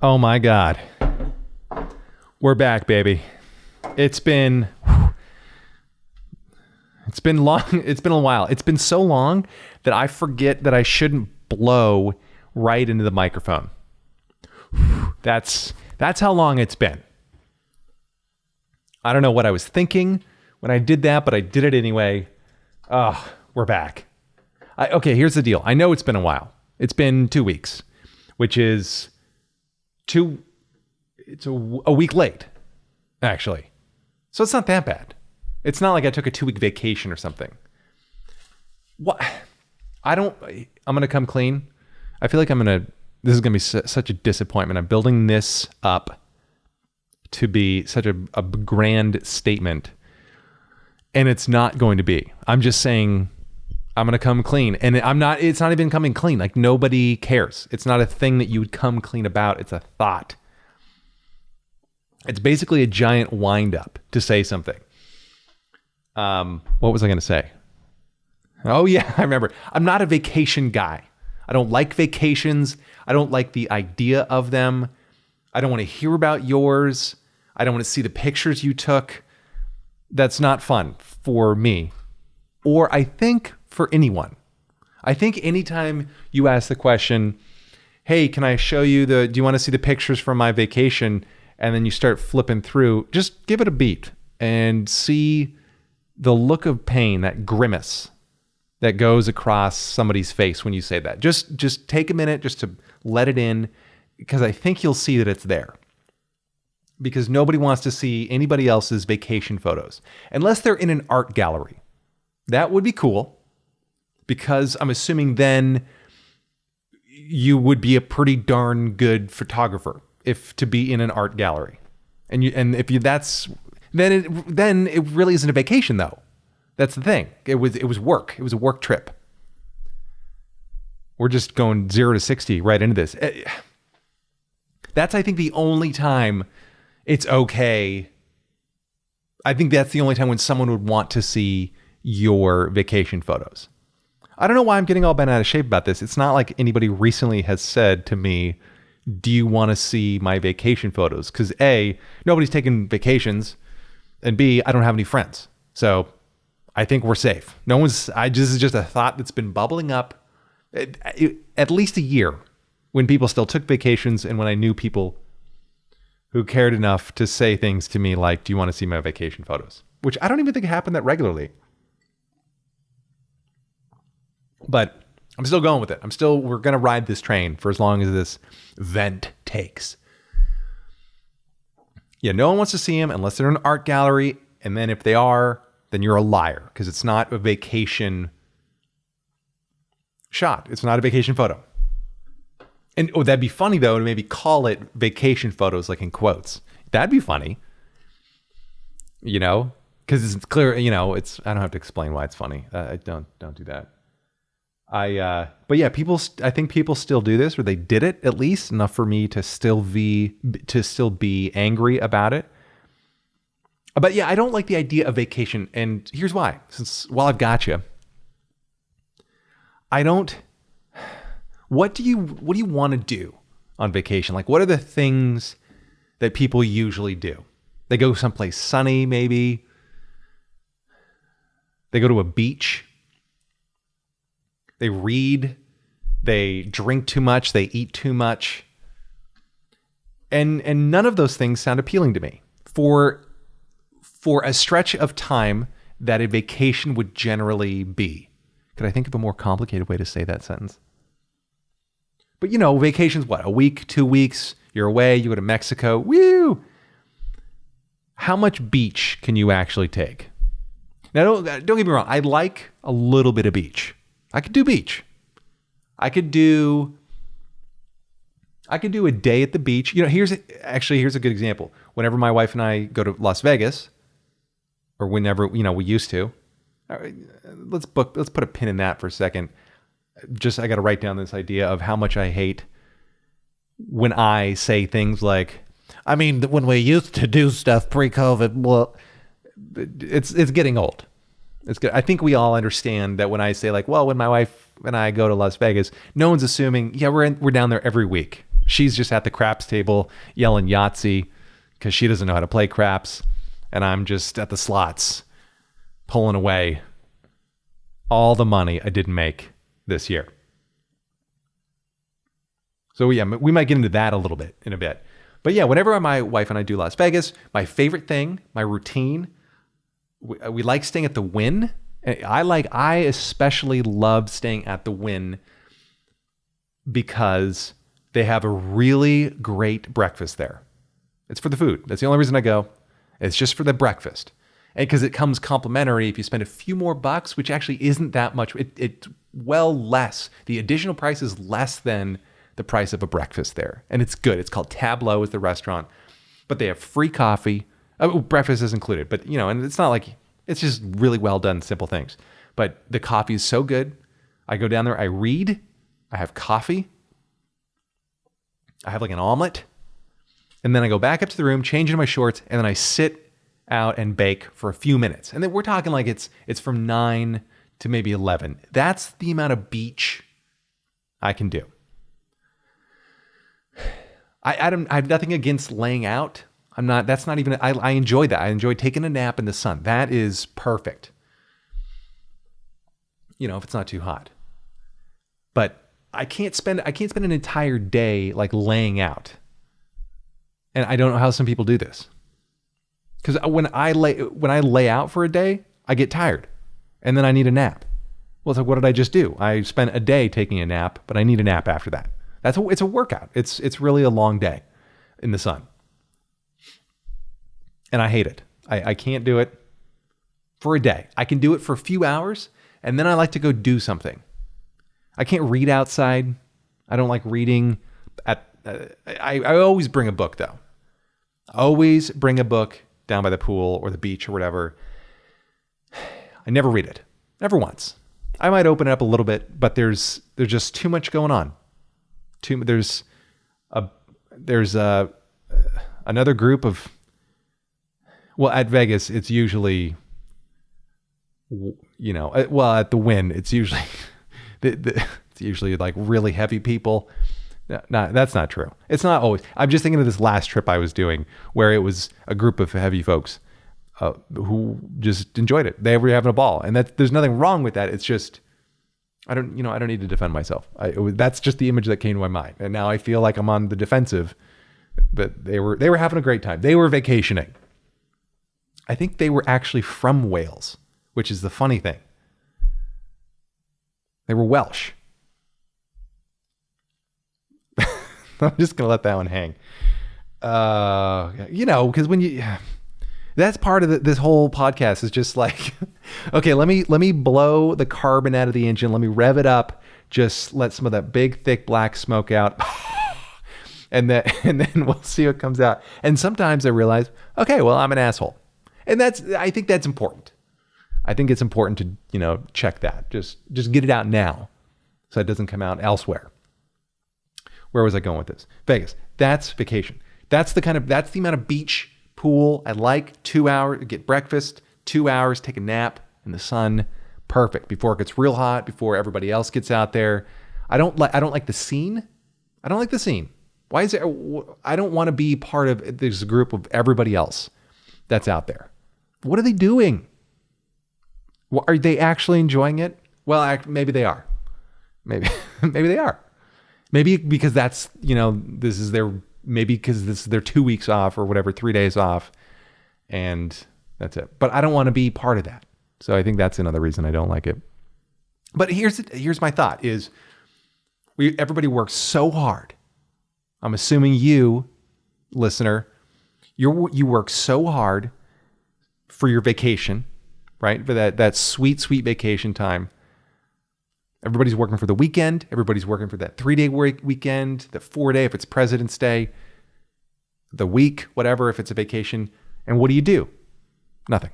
Oh my God. We're back, baby. It's been long. It's been a while. It's been so long that I forget that I shouldn't blow right into the microphone. That's how long it's been. I don't know what I was thinking when I did that, but I did it anyway. We're back. Okay, here's the deal. I know it's been a while. It's been 2 weeks, which is it's a week late, actually. So it's not that bad. It's not like I took a 2-week vacation or something. What? I'm going to come clean. I feel like this is going to be such a disappointment. I'm building this up to be such a grand statement, and it's not going to be. I'm just saying I'm going to come clean, and it's not even coming clean. Like, nobody cares. It's not a thing that you would come clean about. It's a thought. It's basically a giant wind up to say something. What was I going to say? Oh yeah, I remember. I'm not a vacation guy. I don't like vacations. I don't like the idea of them. I don't want to hear about yours. I don't want to see the pictures you took. That's not fun for me. Or I think for anyone. I think anytime you ask the question, hey, can I show you do you want to see the pictures from my vacation? And then you start flipping through, just give it a beat and see the look of pain, that grimace that goes across somebody's face when you say that. Just take a minute just to let it in, because I think you'll see that it's there. Because nobody wants to see anybody else's vacation photos, unless they're in an art gallery. That would be cool, because I'm assuming then you would be a pretty darn good photographer if to be in an art gallery. And then it really isn't a vacation though. That's the thing. It was work. It was a work trip. We're just going 0 to 60 right into this. That's, I think, the only time it's okay. I think that's the only time when someone would want to see your vacation photos. I don't know why I'm getting all bent out of shape about this. It's not like anybody recently has said to me, do you want to see my vacation photos? Because A, nobody's taking vacations, and B, I don't have any friends. So I think we're safe. This is just a thought that's been bubbling up at least a year, when people still took vacations and when I knew people who cared enough to say things to me like, do you want to see my vacation photos? Which I don't even think happened that regularly. But I'm still going with it. We're going to ride this train for as long as this vent takes. Yeah, no one wants to see them unless they're in an art gallery. And then if they are, then you're a liar, because it's not a vacation shot. It's not a vacation photo. And that'd be funny though, to maybe call it vacation photos, like in quotes. That'd be funny. Because it's clear, I don't have to explain why it's funny. Don't do that. But yeah, I think people still do this, or they did it at least enough for me to still be angry about it. But yeah, I don't like the idea of vacation, and here's why. While I've got you, what do you want to do on vacation? Like, what are the things that people usually do? They go someplace sunny, maybe. They go to a beach. They read, they drink too much, they eat too much. And none of those things sound appealing to me. For a stretch of time that a vacation would generally be. Could I think of a more complicated way to say that sentence? But vacation's what? A week, 2 weeks, you're away, you go to Mexico, woo! How much beach can you actually take? Now, don't get me wrong, I like a little bit of beach. I could do beach. I could do a day at the beach. Here's a good example. Whenever my wife and I go to Las Vegas, or whenever, we used to, let's put a pin in that for a second. I got to write down this idea of how much I hate when I say things like, I mean, when we used to do stuff pre-COVID, well, it's getting old. It's good. I think we all understand that when I say like, well, when my wife and I go to Las Vegas, no one's assuming, yeah, we're down there every week. She's just at the craps table yelling Yahtzee because she doesn't know how to play craps. And I'm just at the slots pulling away all the money I didn't make this year. So yeah, we might get into that a little bit in a bit. But yeah, whenever my wife and I do Las Vegas, my favorite thing, my routine, we like staying at the Wynn. I especially love staying at the Wynn because they have a really great breakfast there. It's for the food. That's the only reason I go. It's just for the breakfast. And because it comes complimentary if you spend a few more bucks, which actually isn't that much. It's well less. The additional price is less than the price of a breakfast there. And it's good. It's called Tableau is the restaurant. But they have free coffee. Breakfast is included. But, and it's not like, it's just really well done, simple things. But the coffee is so good. I go down there, I read, I have coffee, I have like an omelet, and then I go back up to the room, change into my shorts, and then I sit out and bake for a few minutes. And then we're talking like it's from 9 to maybe 11. That's the amount of beach I can do. I have nothing against laying out. I enjoy that. I enjoy taking a nap in the sun. That is perfect. If it's not too hot. But I can't spend an entire day like laying out. And I don't know how some people do this. Because when I lay out for a day, I get tired. And then I need a nap. Well, it's like, what did I just do? I spent a day taking a nap, but I need a nap after that. It's a workout. It's really a long day in the sun. And I hate it. I can't do it for a day. I can do it for a few hours, and then I like to go do something. I can't read outside. I don't like reading. I always bring a book, though. Always bring a book down by the pool or the beach or whatever. I never read it. Never once. I might open it up a little bit, but there's just too much going on. There's another group of, well, at Vegas, it's usually, at the Wynn, it's usually, it's usually like really heavy people. No, that's not true. It's not always. I'm just thinking of this last trip I was doing where it was a group of heavy folks who just enjoyed it. They were having a ball, and there's nothing wrong with that. It's just, I don't need to defend myself. That's just the image that came to my mind. And now I feel like I'm on the defensive, but they were having a great time. They were vacationing. I think they were actually from Wales, which is the funny thing. They were Welsh. I'm just going to let that one hang. Because that's part of this whole podcast is just like, okay, let me blow the carbon out of the engine. Let me rev it up. Just let some of that big, thick black smoke out. and then we'll see what comes out. And sometimes I realize, okay, well, I'm an asshole. And I think that's important. I think it's important to, check that. Just get it out now so it doesn't come out elsewhere. Where was I going with this? Vegas. That's vacation. That's the amount of beach, pool I like. 2 hours, get breakfast, 2 hours, take a nap in the sun. Perfect. Before it gets real hot, before everybody else gets out there. I don't like the scene. I don't like the scene. Why is it? I don't want to be part of this group of everybody else that's out there. What are they doing? Are they actually enjoying it? Well, maybe they are. Maybe they are. Maybe because maybe because this is their 2 weeks off or whatever, 3 days off, and that's it. But I don't want to be part of that. So I think that's another reason I don't like it. But here's my thought is everybody works so hard. I'm assuming you, listener, you work so hard for your vacation, right? For that sweet, sweet vacation time. Everybody's working for the weekend. Everybody's working for that 3-day weekend, the 4-day if it's President's Day, the week, whatever, if it's a vacation. And what do? Nothing.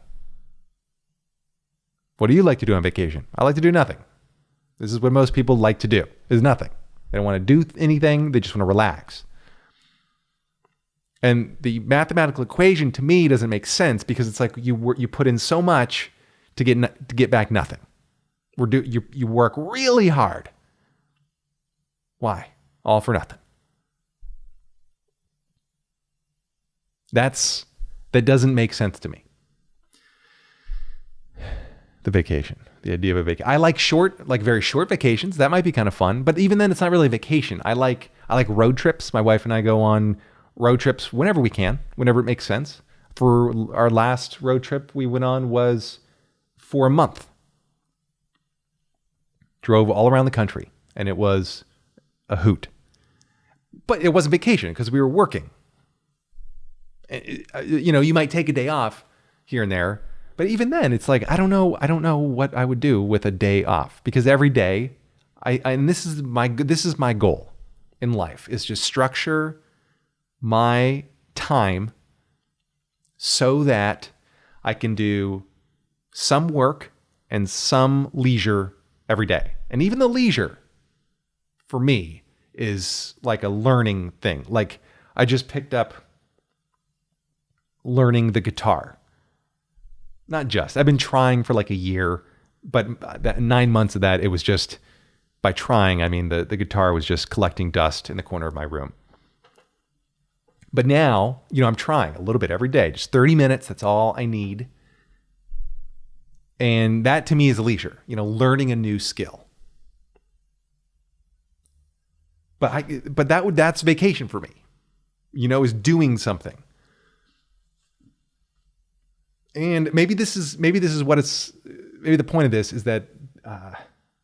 What do you like to do on vacation? I like to do nothing. This is what most people like to do, is nothing. They don't want to do anything. They just want to relax. And the mathematical equation to me doesn't make sense because it's like you put in so much to get back nothing. You work really hard. Why? All for nothing. That doesn't make sense to me. The vacation, the idea of a vacation. I like very short vacations. That might be kind of fun, but even then it's not really a vacation. I like road trips. My wife and I go on road trips whenever we can, whenever it makes sense. For our last road trip we went on was for a month. Drove all around the country, and it was a hoot. But it wasn't vacation because we were working. You might take a day off here and there, but even then, it's like I don't know what I would do with a day off, because every day, and this is my goal in life, is just structure my time so that I can do some work and some leisure every day. And even the leisure for me is like a learning thing. Like I just picked up learning the guitar. I've been trying for like a year, but that 9 months of that, it was just, by trying, I mean the guitar was just collecting dust in the corner of my room. But now, I'm trying a little bit every day, just 30 minutes. That's all I need. And that to me is leisure, learning a new skill. But that's vacation for me, is doing something. And maybe the point of this is that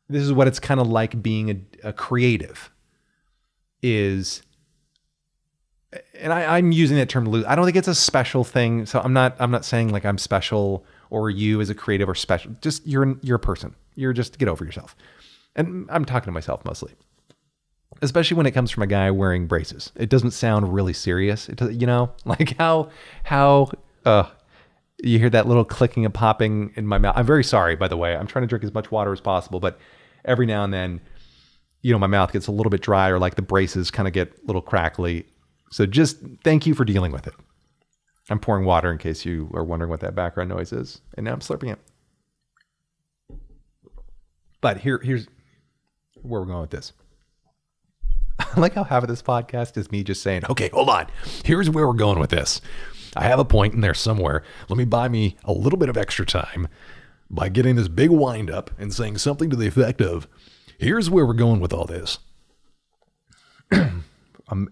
this is what it's kind of like being a creative is. And I'm using that term loose. I don't think it's a special thing. So I'm not saying like I'm special or you as a creative are special. Just you're a person. You're just get over yourself. And I'm talking to myself mostly, especially when it comes from a guy wearing braces. It doesn't sound really serious. It does, like how you hear that little clicking and popping in my mouth. I'm very sorry, by the way. I'm trying to drink as much water as possible, but every now and then, my mouth gets a little bit dry, or like the braces kind of get a little crackly. So just thank you for dealing with it. I'm pouring water in case you are wondering what that background noise is. And now I'm slurping it. But here's where we're going with this. I like how half of this podcast is me just saying, okay, hold on. Here's where we're going with this. I have a point in there somewhere. Let me buy me a little bit of extra time by getting this big wind up and saying something to the effect of, here's where we're going with all this.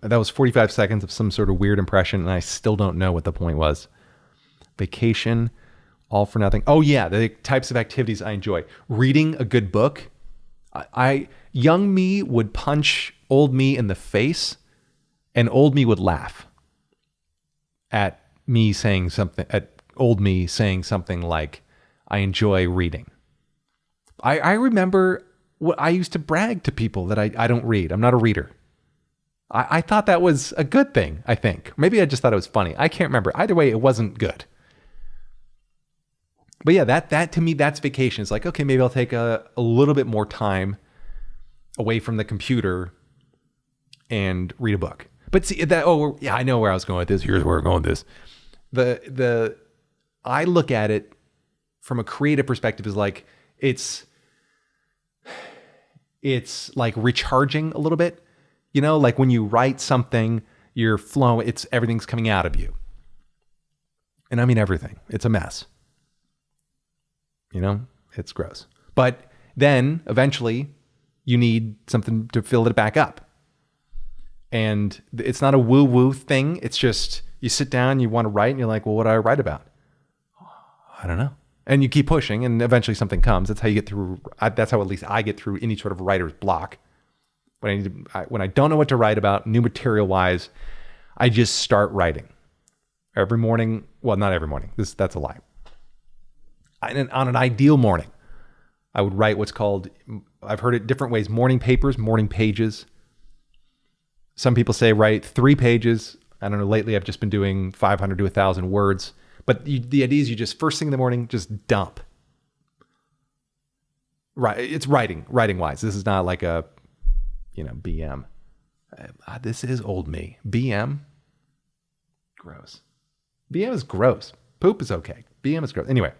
That was 45 seconds of some sort of weird impression, and I still don't know what the point was. Vacation, all for nothing. Oh yeah, the types of activities I enjoy. Reading a good book. Young me would punch old me in the face, and old me would laugh at old me saying something like, I enjoy reading. I remember I used to brag to people that I don't read. I'm not a reader. I thought that was a good thing, I think. Maybe I just thought it was funny. I can't remember. Either way, it wasn't good. But yeah, that to me, that's vacation. It's like, okay, maybe I'll take a little bit more time away from the computer and read a book. But see, I know where I was going with this. Here's where we're going with this. I look at it from a creative perspective as like, it's like recharging a little bit. Like when you write something, you're flowing, everything's coming out of you. And I mean everything. It's a mess. It's gross. But then eventually you need something to fill it back up. And it's not a woo-woo thing. It's just you sit down, you want to write, and you're like, well, what do I write about? I don't know. And you keep pushing, and eventually something comes. That's how you get through. That's how at least I get through any sort of writer's block. When I don't know what to write about, new material wise, I just start writing every morning. Well, not every morning. That's a lie. On an ideal morning, I would write what's called, I've heard it different ways, morning papers, morning pages. Some people say write 3 pages. I don't know. Lately, I've just been doing 500 to 1,000 words. But the idea is you just first thing in the morning, just dump. Right. It's writing wise. This is not like a, BM. This is old me. BM. Gross. BM is gross. Poop is okay. BM is gross. Anyway,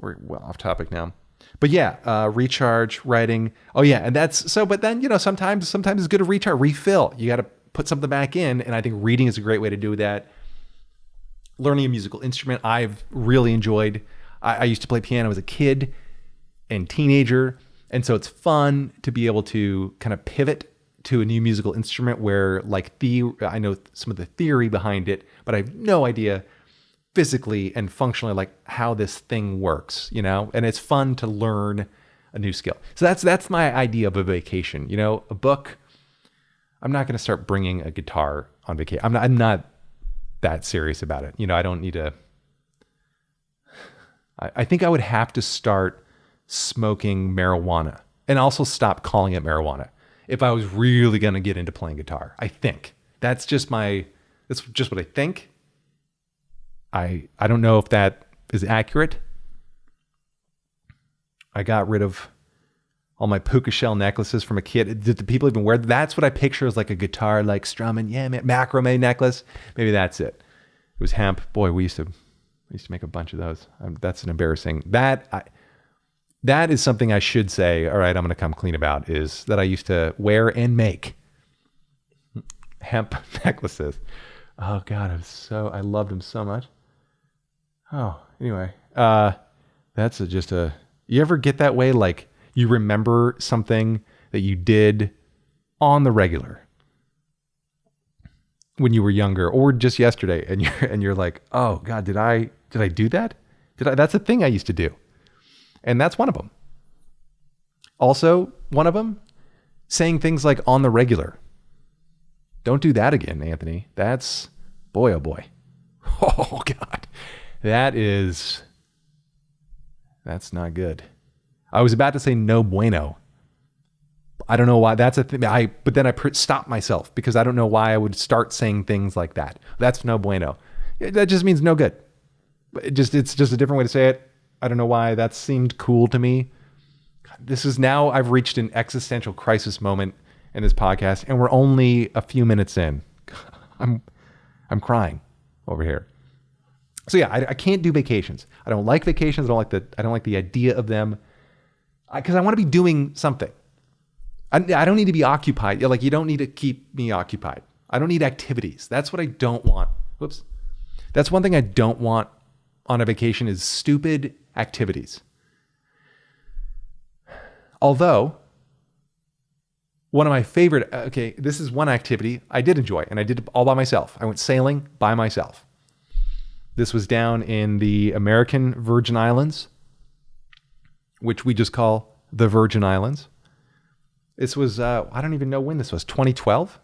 we're well off topic now. But yeah, recharge, writing. Oh yeah, and that's so. But then sometimes it's good to recharge, refill. You got to put something back in, and I think reading is a great way to do that. learning a musical instrument. I've really enjoyed. I used to play piano as a kid and teenager. And so it's fun to be able to kind of pivot to a new musical instrument where like I know some of the theory behind it, but I have no idea physically and functionally like how this thing works, you know? And it's fun to learn a new skill. So that's my idea of a vacation, you know, a book. I'm not going to start bringing a guitar on vacation. I'm not that serious about it. You know, I don't need to, I think I would have to start smoking marijuana and also stop calling it marijuana if I was really going to get into playing guitar. I think that's just what I think. I don't know if that is accurate. I got rid of all my puka shell necklaces from a kid. Did the people even wear? That's what I picture as like a guitar, like strumming. Yeah, man, macrame necklace. Maybe that's it. It was hemp. Boy, we used to make a bunch of those. That's an embarrassing. That is something I should say. All right, I'm going to come clean about. Is that I used to wear and make hemp necklaces. Oh God, I loved them so much. Oh, anyway, that's you ever get that way? Like you remember something that you did on the regular when you were younger or just yesterday and you're like, oh God, did I do that? That's a thing I used to do. And that's one of them. Also, one of them, saying things like on the regular. Don't do that again, Anthony. That's, boy, oh boy. Oh God. That's not good. I was about to say no bueno. I don't know why that's a thing. But then I stopped myself because I don't know why I would start saying things like that. That's no bueno. That just means no good. It's just a different way to say it. I don't know why that seemed cool to me. I've reached an existential crisis moment in this podcast and we're only a few minutes in. I'm crying over here. So yeah, I can't do vacations. I don't like vacations. I don't like the idea of them because I want to be doing something. I don't need to be occupied. Like you don't need to keep me occupied. I don't need activities. That's what I don't want. Whoops. That's one thing I don't want on a vacation is stupid activities. Although one of my favorite, this is one activity I did enjoy and I did it all by myself. I went sailing by myself. This was down in the American Virgin Islands, which we just call the Virgin Islands. This was, I don't even know when this was, 2012?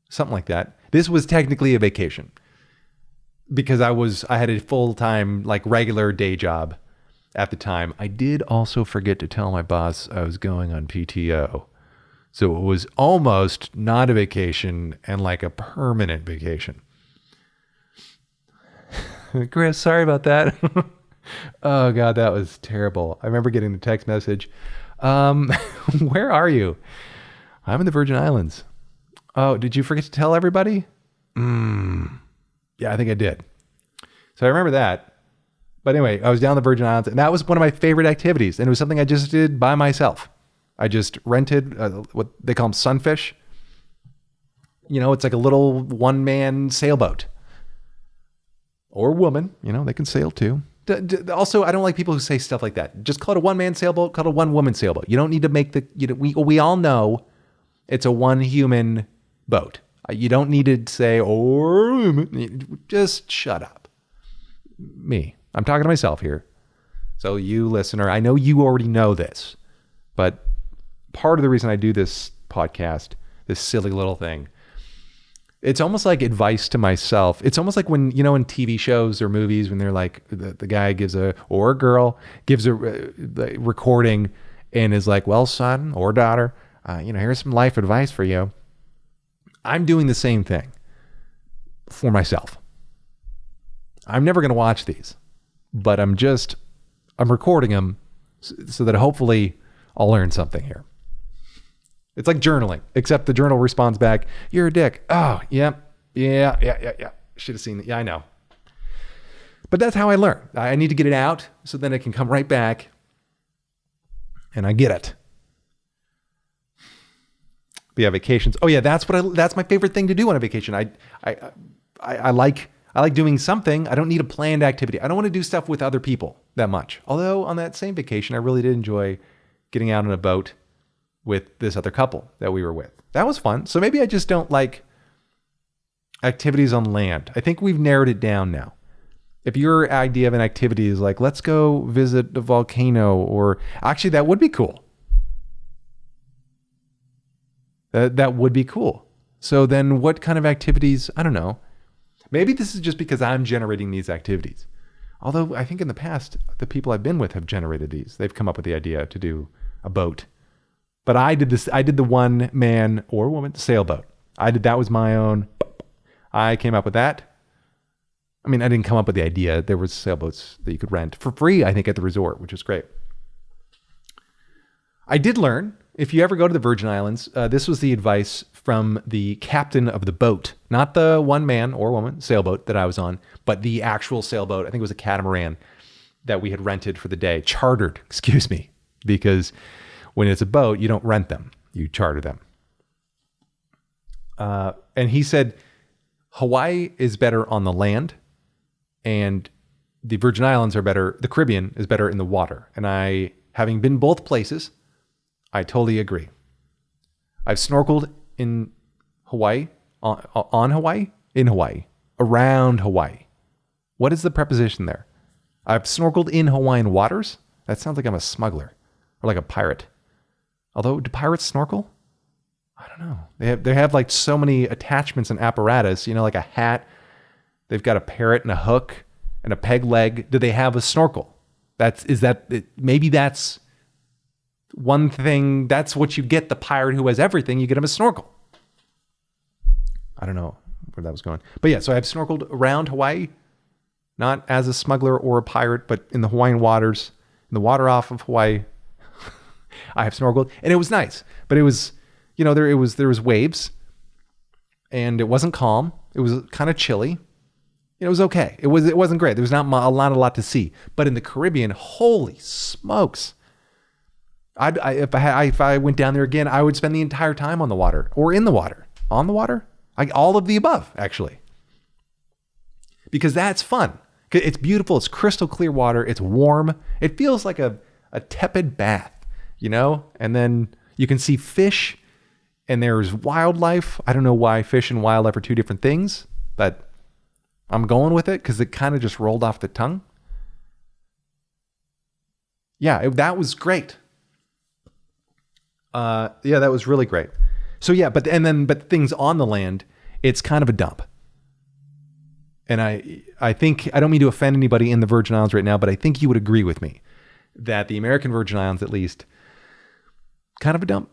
Something like that. This was technically a vacation because I had a full-time, like regular day job at the time. I did also forget to tell my boss I was going on PTO. So it was almost not a vacation and like a permanent vacation. Chris, sorry about that. Oh God, that was terrible. I remember getting the text message. Where are you? I'm in the Virgin Islands. Oh, did you forget to tell everybody? Yeah, I think I did. So I remember that. But anyway, I was down the Virgin Islands and that was one of my favorite activities. And it was something I just did by myself. I just rented what they call them sunfish. You know, it's like a little one-man sailboat. Or woman, you know, they can sail too. Also, I don't like people who say stuff like that. Just call it a one-man sailboat, call it a one-woman sailboat. You don't need to make we all know it's a one-human boat. You don't need to say, or just shut up. I'm talking to myself here. So you listener, I know you already know this, but part of the reason I do this podcast, this silly little thing, it's almost like advice to myself. It's almost like when, you know, in TV shows or movies, when they're like, the guy or a girl gives a recording and is like, well, son or daughter, here's some life advice for you. I'm doing the same thing for myself. I'm never going to watch these, but I'm recording them so that hopefully I'll learn something here. It's like journaling, except the journal responds back, you're a dick. Oh, yeah. Should have seen it. Yeah, I know. But that's how I learn. I need to get it out so then it can come right back and I get it. But yeah, vacations. Oh yeah, that's my favorite thing to do on a vacation. I I like doing something. I don't need a planned activity. I don't want to do stuff with other people that much. Although on that same vacation, I really did enjoy getting out on a boat with this other couple that we were with. That was fun. So maybe I just don't like activities on land. I think we've narrowed it down now. If your idea of an activity is like, let's go visit a volcano, or actually that would be cool. That would be cool. So then what kind of activities? I don't know. Maybe this is just because I'm generating these activities. Although I think in the past, the people I've been with have generated these. They've come up with the idea to do a boat. But I did this. I did the one man or woman sailboat. That was my own. I came up with that. I mean, I didn't come up with the idea. There was sailboats that you could rent for free, I think, at the resort, which was great. I did learn, if you ever go to the Virgin Islands, this was the advice from the captain of the boat, not the one man or woman sailboat that I was on, but the actual sailboat. I think it was a catamaran that we had rented for the day, chartered, because when it's a boat, you don't rent them, you charter them. And he said, Hawaii is better on the land, and the Virgin Islands are better. The Caribbean is better in the water. And I, having been both places, I totally agree. I've snorkeled in Hawaii, on Hawaii, in Hawaii, around Hawaii. What is the preposition there? I've snorkeled in Hawaiian waters. That sounds like I'm a smuggler or like a pirate. Although, do pirates snorkel? I don't know. They have like so many attachments and apparatus, like a hat. They've got a parrot and a hook and a peg leg. Do they have a snorkel? Maybe that's one thing. That's what you get the pirate who has everything. You get him a snorkel. I don't know where that was going. But yeah, so I've snorkeled around Hawaii, not as a smuggler or a pirate, but in the Hawaiian waters, in the water off of Hawaii. I have snorkeled, and it was nice, but it was, there was waves, and it wasn't calm. It was kind of chilly. It was okay. It wasn't great. There was not a lot to see. But in the Caribbean, holy smokes! If I went down there again, I would spend the entire time on the water or in the water, on the water, all of the above, actually, because that's fun. It's beautiful. It's crystal clear water. It's warm. It feels like a tepid bath, and then you can see fish and there's wildlife. I don't know why fish and wildlife are two different things, but I'm going with it because it kind of just rolled off the tongue. Yeah, that was great. That was really great. So yeah, but things on the land, it's kind of a dump. And I think, I don't mean to offend anybody in the Virgin Islands right now, but I think you would agree with me that the American Virgin Islands, at least, kind of a dump.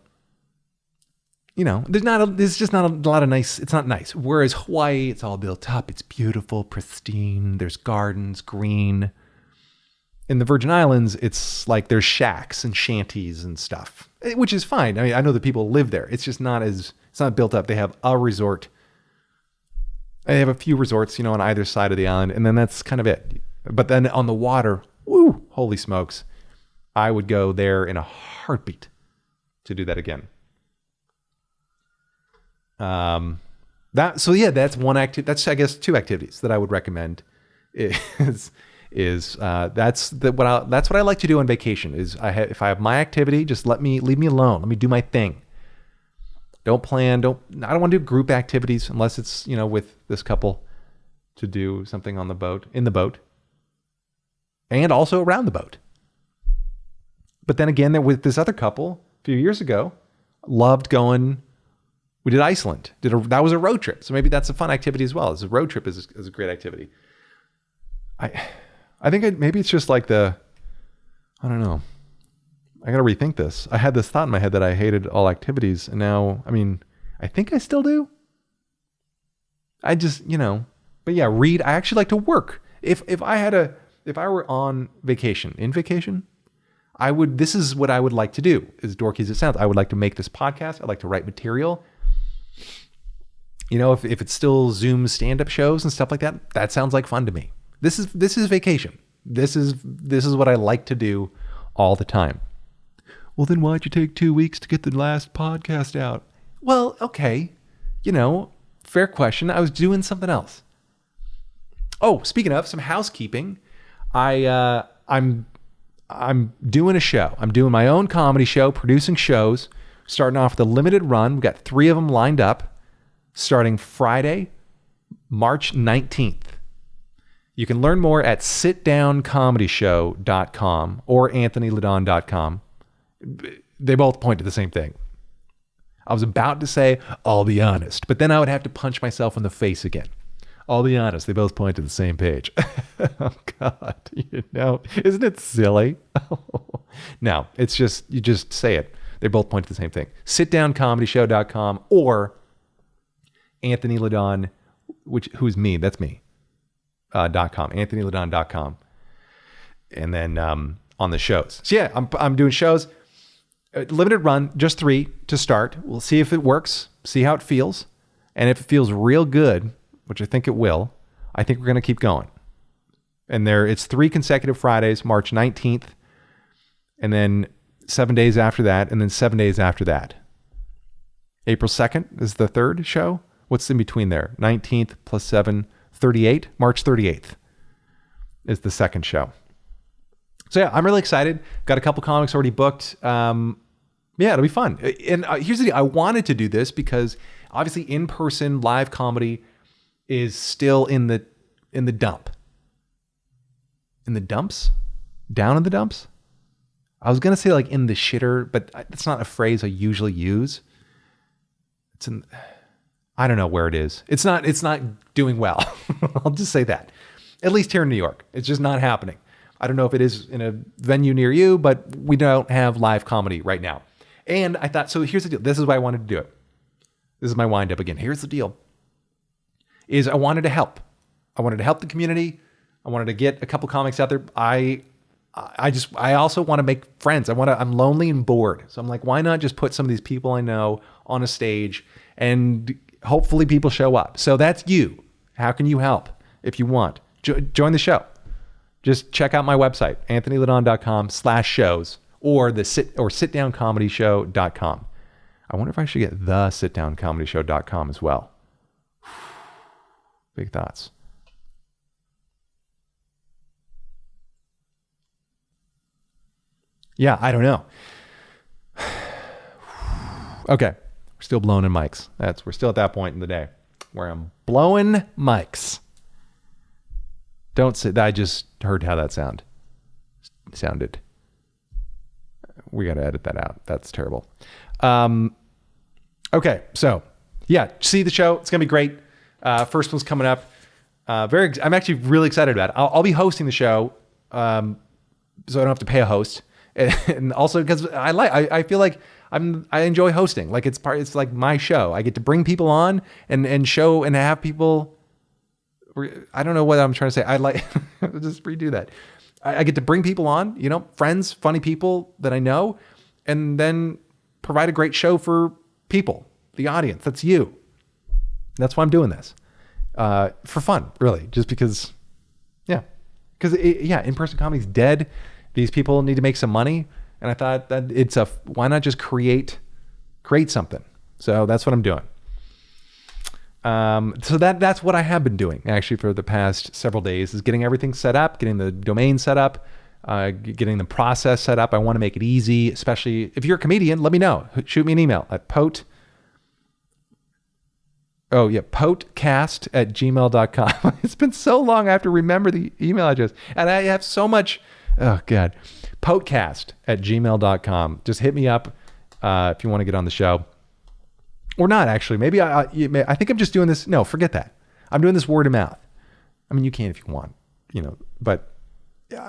There's just not a lot of nice, it's not nice. Whereas Hawaii, it's all built up. It's beautiful, pristine. There's gardens, green. In the Virgin Islands, it's like there's shacks and shanties and stuff, which is fine. I mean, I know that people live there. It's just it's not built up. They have a resort. They have a few resorts, on either side of the island, and then that's kind of it. But then on the water, woo, holy smokes. I would go there in a heartbeat to do that again. That's one activity. That's, I guess, two activities that I would recommend. That's what I like to do on vacation. If I have my activity, just leave me alone. Let me do my thing. I don't want to do group activities unless it's, with this couple to do something in the boat, and also around the boat. But then again, with this other couple a few years ago, loved going. We did Iceland. That was a road trip. So maybe that's a fun activity as well. As a road trip is a great activity. I think maybe it's just like I don't know. I got to rethink this. I had this thought in my head that I hated all activities. And now, I think I still do. I just, but yeah, read. I actually like to work. If I were on vacation, this is what I would like to do, as dorky as it sounds. I would like to make this podcast. I'd like to write material. If it's still Zoom stand-up shows and stuff like that, that sounds like fun to me. This is vacation. This is what I like to do all the time. Well, then why'd you take 2 weeks to get the last podcast out? Well, okay. Fair question. I was doing something else. Oh, speaking of some housekeeping, I'm doing a show. I'm doing my own comedy show, producing shows, starting off with a limited run. We've got 3 of them lined up, starting Friday, March 19th. You can learn more at sitdowncomedyshow.com or anthonyledon.com. They both point to the same thing. I was about to say, I'll be honest, but then I would have to punch myself in the face again. I'll be honest, they both point to the same page. Oh, God, isn't it silly? No, it's just, you just say it. They both point to the same thing. Sitdowncomedyshow.com or Anthony Ledon, who's me, that's me, .com, anthonyledon.com. And then on the shows. So yeah, I'm doing shows. Limited run, just 3 to start. We'll see if it works, see how it feels. And if it feels real good, which I think it will, I think we're going to keep going. And it's 3 consecutive Fridays, March 19th, and then 7 days after that, and then 7 days after that. April 2nd is the 3rd show. What's in between there? 19th plus 7, 38. March 38th is the 2nd show. So yeah, I'm really excited. Got a couple comics already booked. Yeah, it'll be fun. And here's the deal. I wanted to do this because obviously in-person live comedy is still in the dump. In the dumps? Down in the dumps? I was going to say like in the shitter, but that's not a phrase I usually use. I don't know where it is. It's not doing well. I'll just say that. At least here in New York. It's just not happening. I don't know if it is in a venue near you, but we don't have live comedy right now. And I thought, so here's the deal. This is why I wanted to do it. This is my wind up again. Here's the deal. Is I wanted to help. I wanted to help the community. I wanted to get a couple comics out there. I also want to make friends. I'm lonely and bored. So I'm like, why not just put some of these people I know on a stage and hopefully people show up. So that's you. How can you help if you want? Join the show. Just check out my website, anthonyledon.com/shows or sitdowncomedyshow.com. I wonder if I should get the sitdowncomedyshow.com as well. Big thoughts. Yeah, I don't know. Okay. We're still blowing in mics. We're still at that point in the day where I'm blowing mics. Don't say that. I just heard how that sounded. We got to edit that out. That's terrible. Okay. So yeah, see the show. It's going to be great. First one's coming up. I'm actually really excited about it. I'll be hosting the show. So I don't have to pay a host. And also because I feel like I enjoy hosting. Like it's like my show. I get to bring people on and show and have people. I don't know what I'm trying to say. I like just redo that. I get to bring people on, friends, funny people that I know, and then provide a great show for people, the audience. That's you. That's why I'm doing this for fun, really, just because, in-person comedy's dead. These people need to make some money. And I thought that why not just create something? So that's what I'm doing. So that's what I have been doing actually for the past several days is getting everything set up, getting the domain set up, getting the process set up. I want to make it easy, especially if you're a comedian, let me know. Shoot me an email at poatcast@gmail.com. It's been so long I have to remember the email address. And I have so much, oh God, poatcast@gmail.com. Just hit me up if you want to get on the show. Or not, actually. Maybe I think I'm just doing this. No, forget that. I'm doing this word of mouth. I mean, you can if you want, but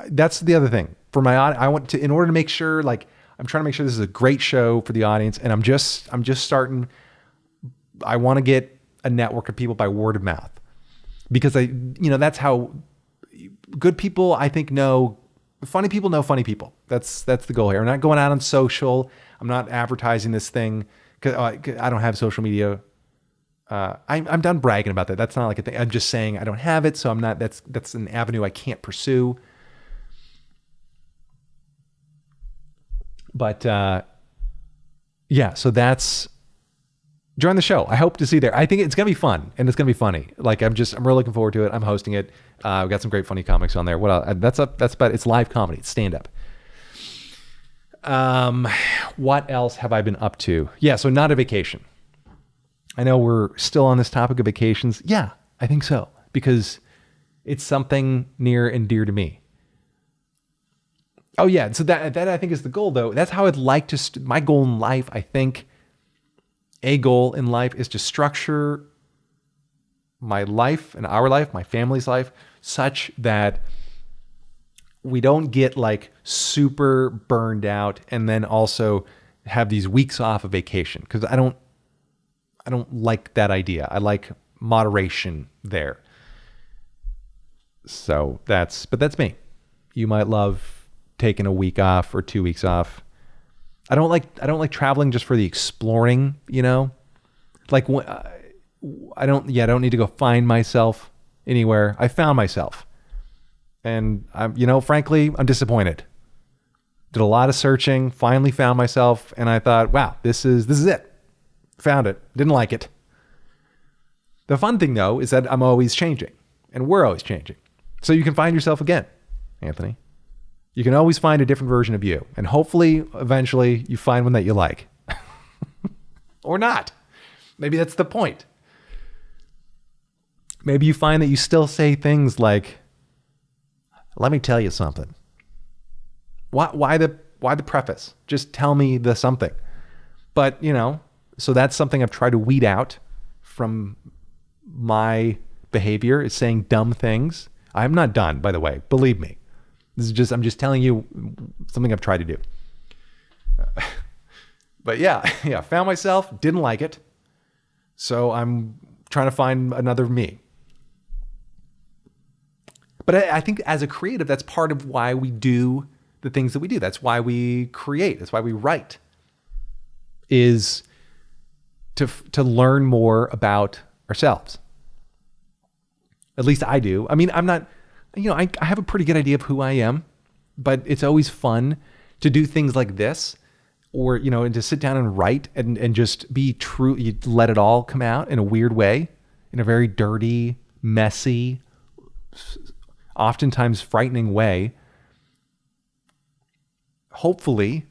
that's the other thing. For my audience, in order to make sure, I'm trying to make sure this is a great show for the audience. And I'm just starting. I want to get a network of people by word of mouth. Because that's how good people, I think, know. Funny people know funny people. That's the goal here. I'm not going out on social. I'm not advertising this thing because I don't have social media. I'm done bragging about that. That's not like a thing. I'm just saying I don't have it, so I'm not. That's an avenue I can't pursue. But so that's join the show. I hope to see you there. I think it's going to be fun and it's going to be funny. Like I'm really looking forward to it. I'm hosting it. We've got some great funny comics on there. What else? That's about, it's live comedy. It's stand up. What else have I been up to? Yeah. So not a vacation. I know we're still on this topic of vacations. Yeah, I think so, because it's something near and dear to me. Oh yeah. So that I think is the goal though. That's how I'd like to, my goal in life, I think, a goal in life is to structure my life and our life, my family's life, such that we don't get like super burned out and then also have these weeks off of vacation. Because I don't like that idea. I like moderation there. So that's me. You might love taking a week off or 2 weeks off. I don't like traveling just for the exploring, you know, like I don't need to go find myself anywhere. I found myself, and frankly, I'm disappointed. Did a lot of searching, finally found myself, and I thought, wow, this is it. Found it. Didn't like it. The fun thing though is that I'm always changing, and we're always changing. So you can find yourself again, Anthony. You can always find a different version of you. And hopefully, eventually, you find one that you like. Or not. Maybe that's the point. Maybe you find that you still say things like, let me tell you something. Why the preface? Just tell me the something. But, so that's something I've tried to weed out from my behavior, is saying dumb things. I'm not done, by the way. Believe me. I'm just telling you something I've tried to do. But yeah, found myself, didn't like it. So I'm trying to find another me. But I think as a creative, that's part of why we do the things that we do. That's why we create. That's why we write, is to learn more about ourselves. At least I do. I mean, I'm not, I have a pretty good idea of who I am, but it's always fun to do things like this, or, and to sit down and write and just be true. You let it all come out in a weird way, in a very dirty, messy, oftentimes frightening way. Hopefully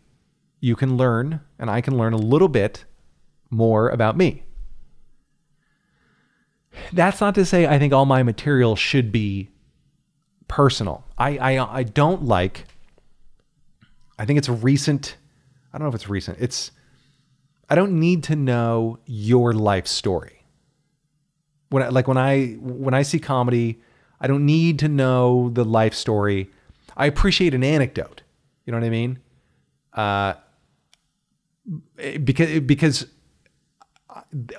you can learn, and I can learn a little bit more about me. That's not to say I think all my material should be personal. I don't like, I think it's recent. I don't know if it's recent. I don't need to know your life story. When I see comedy, I don't need to know the life story. I appreciate an anecdote. You know what I mean? Because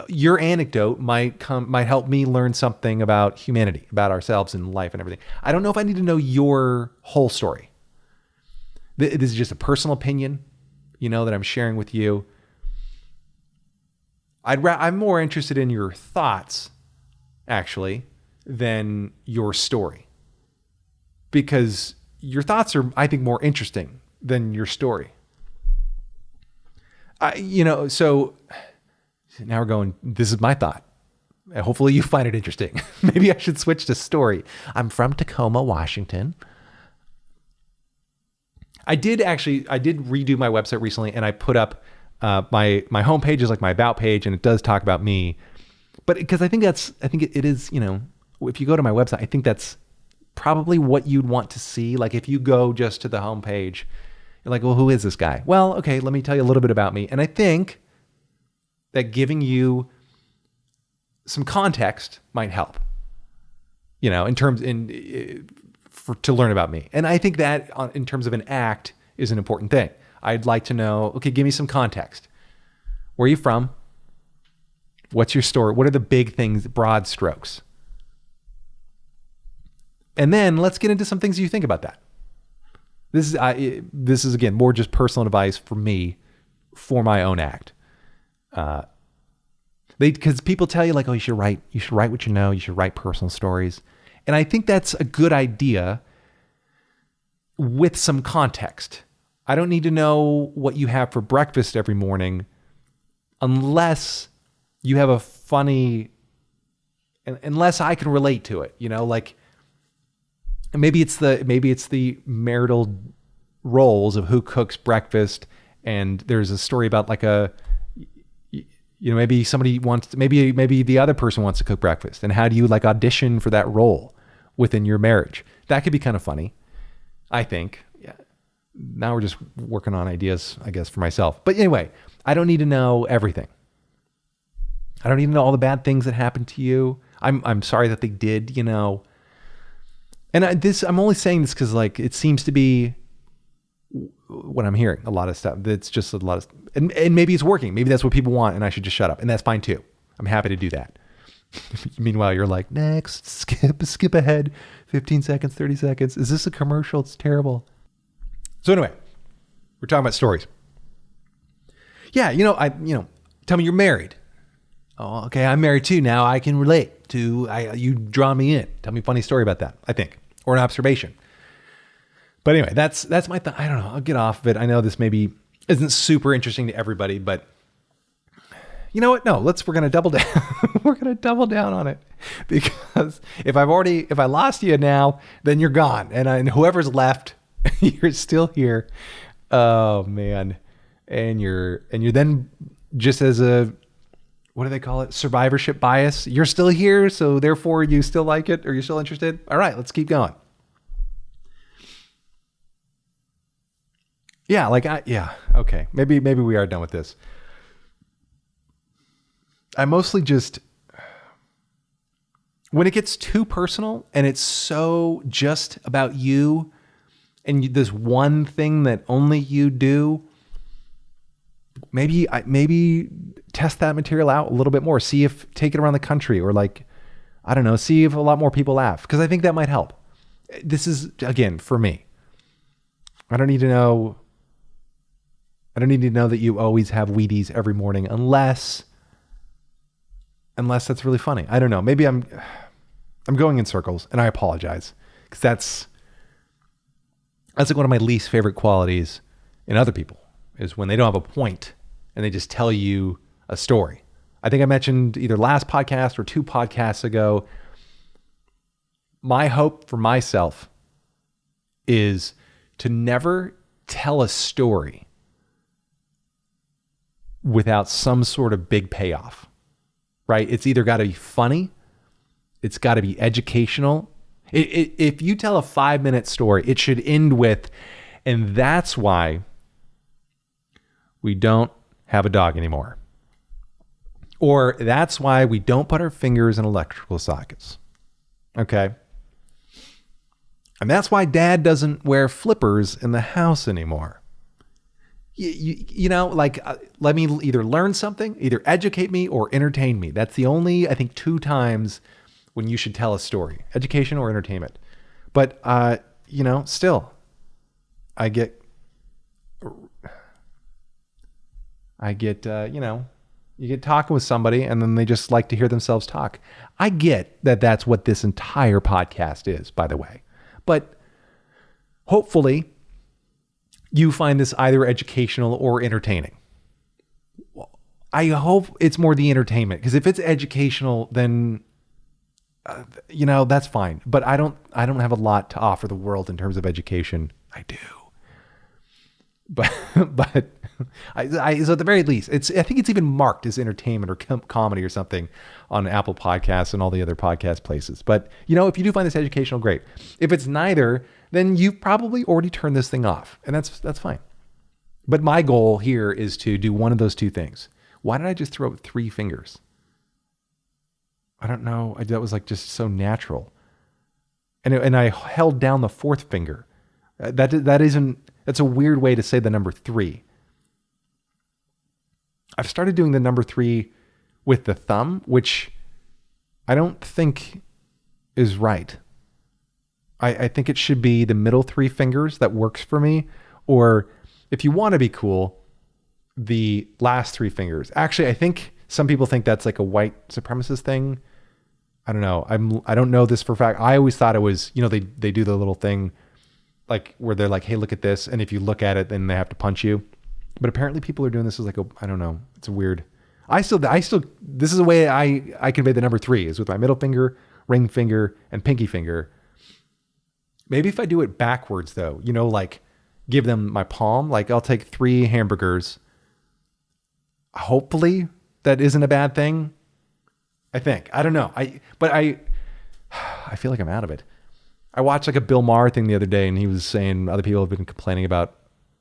your anecdote might help me learn something about humanity, about ourselves and life and everything. I don't know if I need to know your whole story. This is just a personal opinion, that I'm sharing with you. I'm more interested in your thoughts, actually, than your story. Because your thoughts are, I think, more interesting than your story. So now we're going, this is my thought. Hopefully you find it interesting. Maybe I should switch to story. I'm from Tacoma, Washington. I did redo my website recently, and I put up my homepage is like my about page, and it does talk about me. But because I think it is, if you go to my website, I think that's probably what you'd want to see. Like if you go just to the homepage, you're like, well, who is this guy? Well, okay, let me tell you a little bit about me. And I think that giving you some context might help, to learn about me. And I think that in terms of an act is an important thing. I'd like to know, okay, give me some context. Where are you from? What's your story? What are the big things, broad strokes? And then let's get into some things you think about that. This is again, more just personal advice for me for my own act. Because people tell you like, oh, you should write what you know, you should write personal stories. And I think that's a good idea with some context. I don't need to know what you have for breakfast every morning unless you have a funny, unless I can relate to it, like maybe it's the marital roles of who cooks breakfast. And there's a story about like maybe somebody wants, maybe the other person wants to cook breakfast, and how do you like audition for that role within your marriage? That could be kind of funny, I think. Yeah. Now we're just working on ideas, I guess, for myself. But anyway, I don't need to know everything. I don't need to know all the bad things that happened to you. I'm sorry that they did, And I'm only saying this because like it seems to be what I'm hearing, a lot of stuff. That's just a lot of, and maybe it's working. Maybe that's what people want, and I should just shut up, and that's fine too. I'm happy to do that. Meanwhile, you're like, next, skip ahead, 15 seconds, 30 seconds. Is this a commercial? It's terrible. So anyway, we're talking about stories. Yeah, tell me you're married. Oh, okay, I'm married too. Now I can relate to, you draw me in. Tell me a funny story about that, I think, or an observation. But anyway, that's my I don't know. I'll get off of it. I know this maybe isn't super interesting to everybody, but you know what? No, we're going to double down. We're going to double down on it, because if I lost you now, then you're gone. And whoever's left, you're still here. Oh man. And you're then just as a, what do they call it? Survivorship bias. You're still here. So therefore you still like it, or you're still interested. All right, let's keep going. Yeah, okay. Maybe we are done with this. I mostly just, when it gets too personal and it's so just about you and this one thing that only you do, maybe test that material out a little bit more. Take it around the country, or like, I don't know, see if a lot more people laugh, because I think that might help. This is, again, for me. I don't need to know that you always have Wheaties every morning, unless that's really funny. I don't know. Maybe I'm going in circles, and I apologize, because that's like one of my least favorite qualities in other people, is when they don't have a point and they just tell you a story. I think I mentioned either last podcast or 2 podcasts ago, my hope for myself is to never tell a story without some sort of big payoff, right? It's either got to be funny, it's got to be educational. If you tell a 5-minute story, it should end with, and that's why we don't have a dog anymore. Or that's why we don't put our fingers in electrical sockets. Okay? And that's why Dad doesn't wear flippers in the house anymore. Let me either learn something, either educate me or entertain me. That's the only, I think, 2 times when you should tell a story, education or entertainment. But, still, you get talking with somebody and then they just like to hear themselves talk. I get that that's what this entire podcast is, by the way. But hopefully you find this either educational or entertaining. I hope it's more the entertainment, because if it's educational, then that's fine. But I don't have a lot to offer the world in terms of education. I do, but so at the very least, I think it's even marked as entertainment or comedy or something on Apple Podcasts and all the other podcast places. But if you do find this educational, great. If it's neither, then you've probably already turned this thing off, and that's fine. But my goal here is to do one of those 2 things. Why did I just throw up 3 fingers? I don't know. That was like just so natural. And I held down the 4th finger. That's a weird way to say the number 3. I've started doing the number 3 with the thumb, which I don't think is right. I think it should be the middle 3 fingers. That works for me. Or if you want to be cool, the last 3 fingers. Actually, I think some people think that's like a white supremacist thing. I don't know. I don't know this for a fact. I always thought it was, they do the little thing like where they're like, hey, look at this. And if you look at it, then they have to punch you. But apparently people are doing this as like I don't know. It's weird. This is the way I convey the number 3 is with my middle finger, ring finger, and pinky finger. Maybe if I do it backwards though, like give them my palm, like I'll take 3 hamburgers. Hopefully that isn't a bad thing. I think. I don't know. I feel like I'm out of it. I watched like a Bill Maher thing the other day, and he was saying other people have been complaining about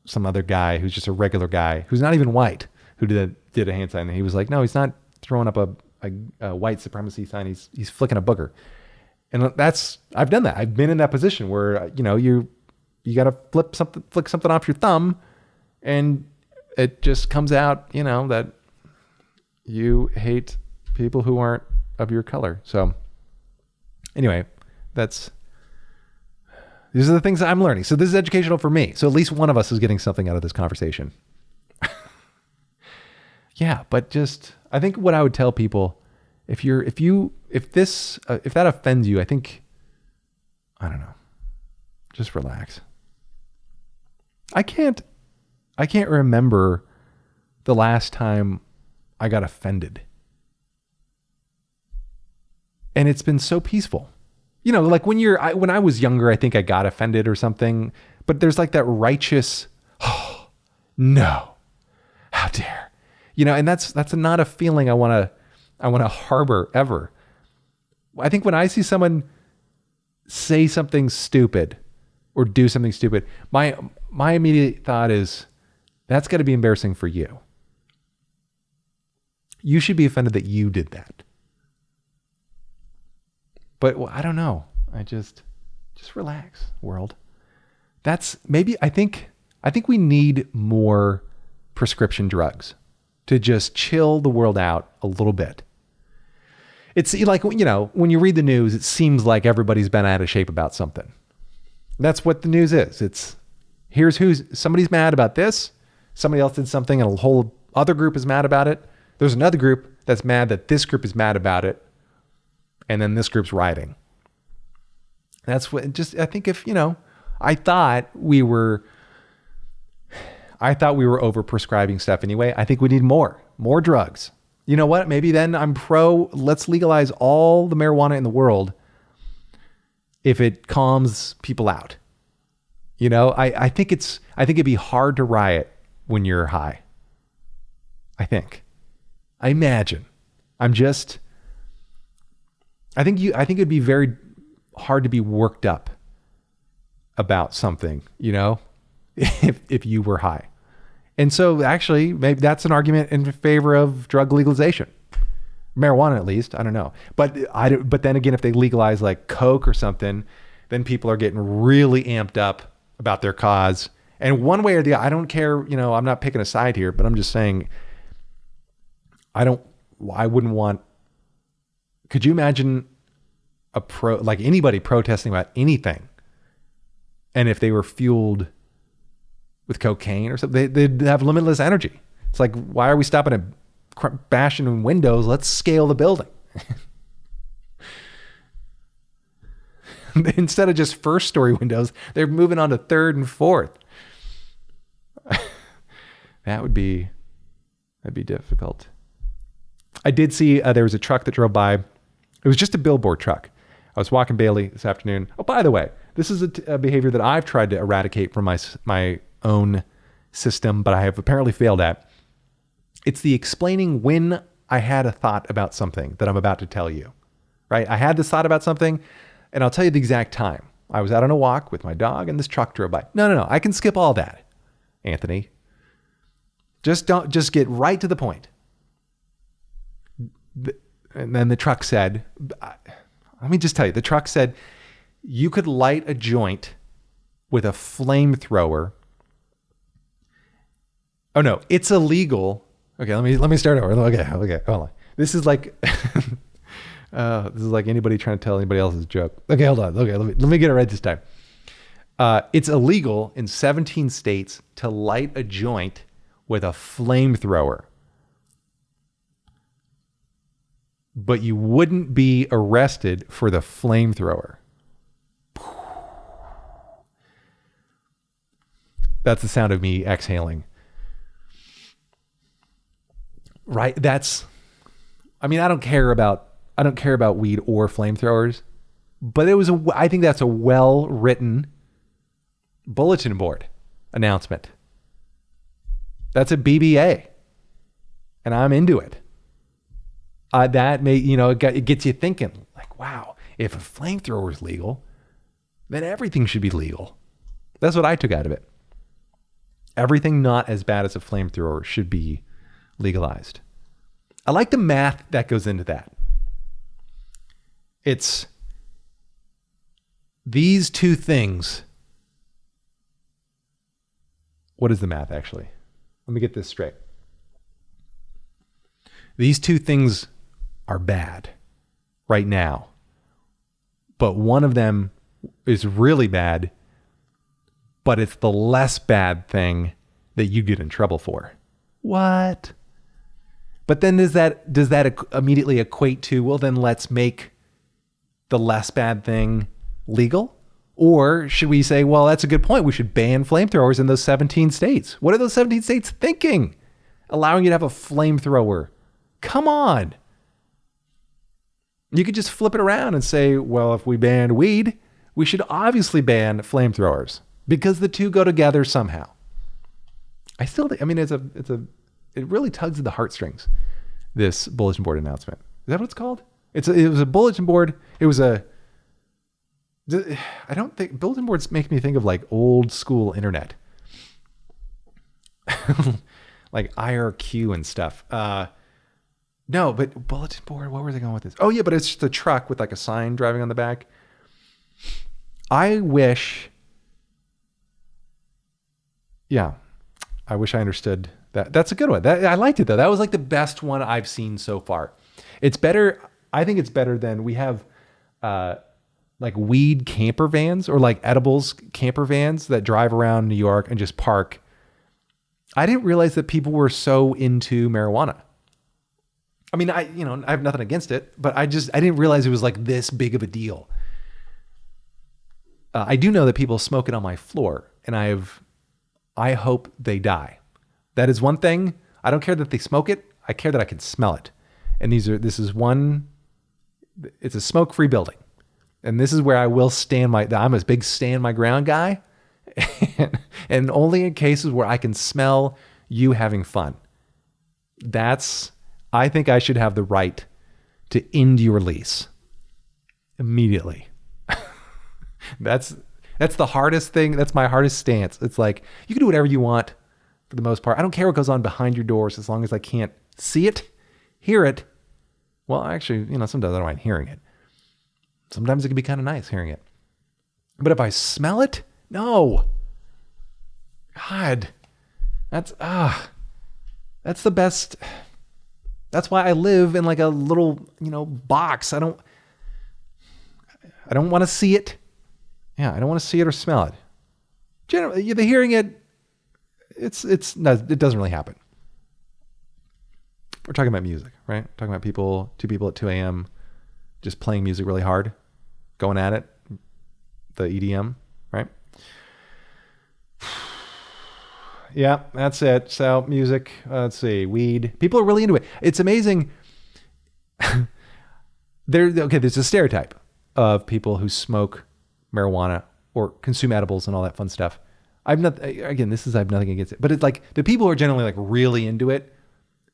some other guy who's just a regular guy who's not even white who did a hand sign. And he was like, no, he's not throwing up a white supremacy sign. He's flicking a booger. And I've done that. I've been in that position where, you got to flick something off your thumb, and it just comes out, that you hate people who aren't of your color. So anyway, these are the things that I'm learning. So this is educational for me. So at least one of us is getting something out of this conversation. Yeah, but I think what I would tell people, if that offends you, I don't know, just relax. I can't remember the last time I got offended. And it's been so peaceful. Like when I was younger, I think I got offended or something, but there's like that righteous, oh, no, how dare, and that's not a feeling I want to harbor ever. I think when I see someone say something stupid or do something stupid, my immediate thought is that's got to be embarrassing for you. You should be offended that you did that. But I don't know. I just relax, world. I think we need more prescription drugs to just chill the world out a little bit. It's like, when you read the news, it seems like everybody's been out of shape about something. That's what the news is. Somebody's mad about this. Somebody else did something and a whole other group is mad about it. There's another group that's mad that this group is mad about it. And then this group's rioting. That's what I think I thought we were over prescribing stuff anyway. I think we need more drugs. You know what? Maybe then I'm let's legalize all the marijuana in the world if it calms people out. I think it'd be hard to riot when you're high. I imagine. I think it'd be very hard to be worked up about something, if you were high. And so actually, maybe that's an argument in favor of drug legalization. Marijuana, at least. I don't know. But then again, if they legalize like Coke or something, then people are getting really amped up about their cause. And one way or the other, I don't care, I'm not picking a side here, but I'm just saying, I wouldn't want. Could you imagine anybody protesting about anything? And if they were fueled with cocaine or something, they'd have limitless energy. It's like, why are we stopping at bashing windows? Let's scale the building. Instead of just first story windows, they're moving on to third and fourth. That'd be difficult. I did see there was a truck that drove by. It was just a billboard truck. I was walking Bailey this afternoon. Oh, by the way, this is a behavior that I've tried to eradicate from my own system, but I have apparently failed at. It's the explaining when I had a thought about something that I'm about to tell you, right? I had this thought about something, and I'll tell you the exact time. I was out on a walk with my dog, and this truck drove by. No. I can skip all that, Anthony. Just get right to the point. And then the truck said, let me just tell you, the truck said, you could light a joint with a flamethrower. Oh no, it's illegal. Okay, let me start over. Okay, hold on. This is like anybody trying to tell anybody else's joke. Okay, hold on. Okay, let me get it right this time. It's illegal in 17 states to light a joint with a flamethrower. But you wouldn't be arrested for the flamethrower. That's the sound of me exhaling. right? I don't care about weed or flamethrowers, but I think that's a well-written bulletin board announcement. That's a BBA, and I'm into it. It gets you thinking, like, wow, if a flamethrower is legal, then everything should be legal. That's what I took out of it. Everything not as bad as a flamethrower should be legalized. I like the math that goes into that. It's these two things. What is the math, actually? Let me get this straight. These two things are bad right now, but one of them is really bad, but it's the less bad thing that you get in trouble for. What? But then does that immediately equate to, well, then let's make the less bad thing legal? Or should we say, well, that's a good point, we should ban flamethrowers in those 17 states? What are those 17 states thinking? Allowing you to have a flamethrower. Come on. You could just flip it around and say, well, if we banned weed, we should obviously ban flamethrowers because the two go together somehow. It really tugs at the heartstrings, this bulletin board announcement. Is that what it's called? It was a bulletin board. I don't think bulletin boards make me think of like old school internet, like IRQ and stuff. No, but bulletin board, what were they going with this? Oh yeah, but it's just a truck with like a sign driving on the back. I wish I understood that. That's a good one. I liked it though. That was like the best one I've seen so far. It's better. I think it's better than we have, like weed camper vans or like edibles camper vans that drive around New York and just park. I didn't realize that people were so into marijuana. I mean, I have nothing against it, but I didn't realize it was like this big of a deal. I do know that people smoke it on my floor, and I hope they die. That is one thing. I don't care that they smoke it. I care that I can smell it. And it's a smoke-free building. And this is where I will I'm a big stand my ground guy. And only in cases where I can smell you having fun. I think I should have the right to end your lease immediately. That's the hardest thing. That's my hardest stance. It's like, you can do whatever you want for the most part. I don't care what goes on behind your doors as long as I can't see it, hear it. Well, actually, sometimes I don't mind hearing it. Sometimes it can be kind of nice hearing it. But if I smell it, no. God, that's the best. That's why I live in like a little, box. I don't want to see it. Yeah, I don't want to see it or smell it. Generally, the hearing it, it doesn't really happen. We're talking about music, right? Talking about two people at 2 a.m. just playing music really hard, going at it, the EDM, right? Yeah, that's it. So music, let's see, weed. People are really into it. It's amazing. There's a stereotype of people who smoke marijuana or consume edibles and all that fun stuff. I have nothing against it, but it's like the people who are generally like really into it,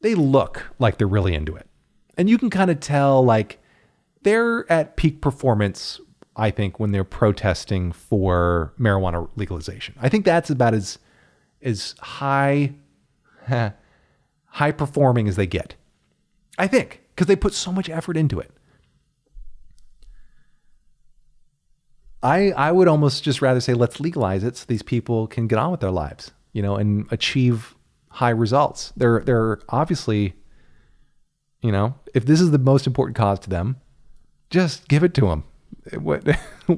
they look like they're really into it. And you can kind of tell like they're at peak performance, I think, when they're protesting for marijuana legalization. I think that's about as high performing as they get. I think, because they put so much effort into it. I would almost just rather say, let's legalize it so these people can get on with their lives, and achieve high results. They're obviously, if this is the most important cause to them, just give it to them.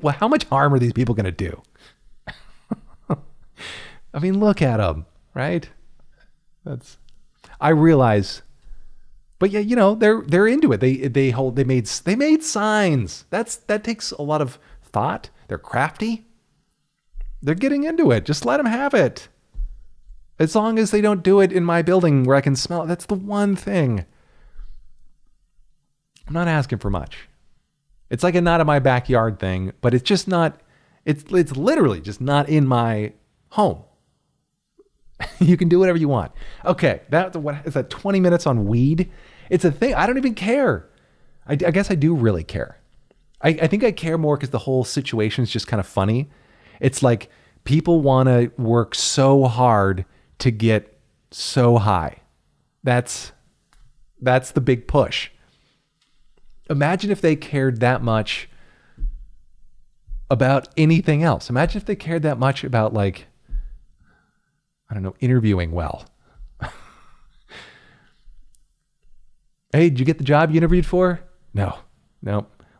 How much harm are these people going to do? I mean, look at them, right? I realize, but yeah, they're into it. They made signs. That takes a lot of thought. They're crafty. They're getting into it. Just let them have it. As long as they don't do it in my building where I can smell it. That's the one thing. I'm not asking for much. It's like a not in my backyard thing, but it's just not, it's literally just not in my home. You can do whatever you want. Okay, what is that, 20 minutes on weed? It's a thing. I don't even care. I guess I do really care. I think I care more because the whole situation is just kind of funny. It's like people want to work so hard to get so high. That's the big push. Imagine if they cared that much about anything else. Imagine if they cared that much about, like, I don't know, interviewing well. Hey, did you get the job you interviewed for? No.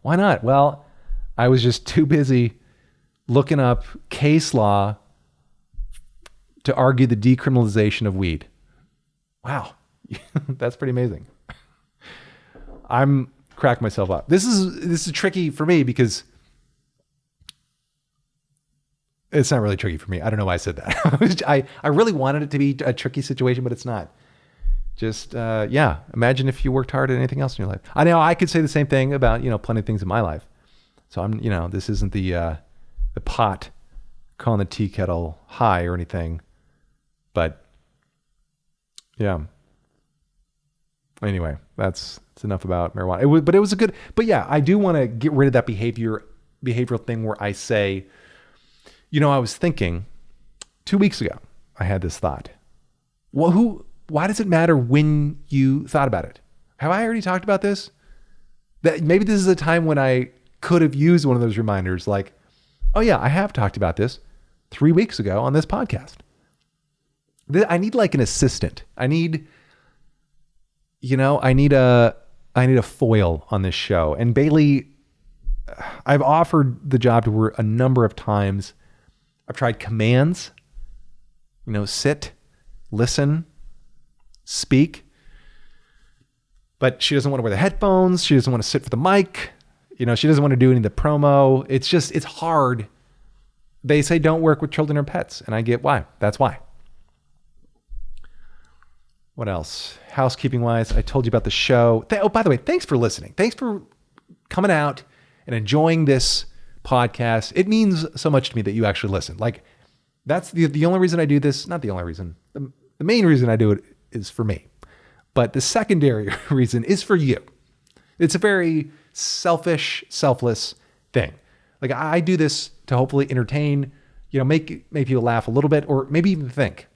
Why not? Well, I was just too busy looking up case law to argue the decriminalization of weed. Wow. That's pretty amazing. I'm cracking myself up. This is tricky for me because it's not really tricky for me. I don't know why I said that. I really wanted it to be a tricky situation, but it's not. Just, imagine if you worked hard at anything else in your life. I know I could say the same thing about, plenty of things in my life. So I'm, this isn't the pot calling the tea kettle high or anything, but yeah. Anyway, that's enough about marijuana. But it was a good, but yeah, I do want to get rid of that behavioral thing where I say, I was thinking 2 weeks ago, I had this thought. Well, why does it matter when you thought about it? Have I already talked about this? That maybe this is a time when I could have used one of those reminders like, oh yeah, I have talked about this 3 weeks ago on this podcast. I need like an assistant. I need a foil on this show. And Bailey, I've offered the job to her a number of times. I've tried commands, sit, listen, speak, but she doesn't want to wear the headphones. She doesn't want to sit for the mic. She doesn't want to do any of the promo. It's hard. They say don't work with children or pets. And I get why. That's why. What else? Housekeeping wise, I told you about the show. By the way, thanks for listening. Thanks for coming out and enjoying this podcast. It means so much to me that you actually listen. Like, that's the only reason I do this. Not the only reason. The main reason I do it is for me. But the secondary reason is for you. It's a very selfish, selfless thing. Like, I do this to hopefully entertain, make people laugh a little bit, or maybe even think.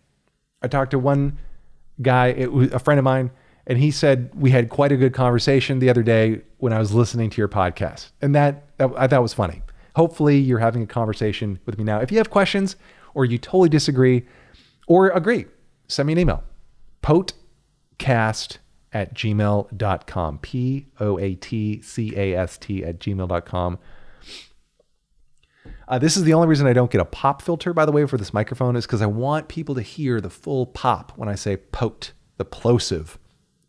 I talked to one guy, it was a friend of mine, and he said we had quite a good conversation the other day when I was listening to your podcast. And that I thought was funny. Hopefully you're having a conversation with me now. If you have questions or you totally disagree or agree, send me an email. POATcast@gmail.com. POATcast@gmail.com. This is the only reason I don't get a pop filter, by the way, for this microphone, is because I want people to hear the full pop when I say POAT, the plosive.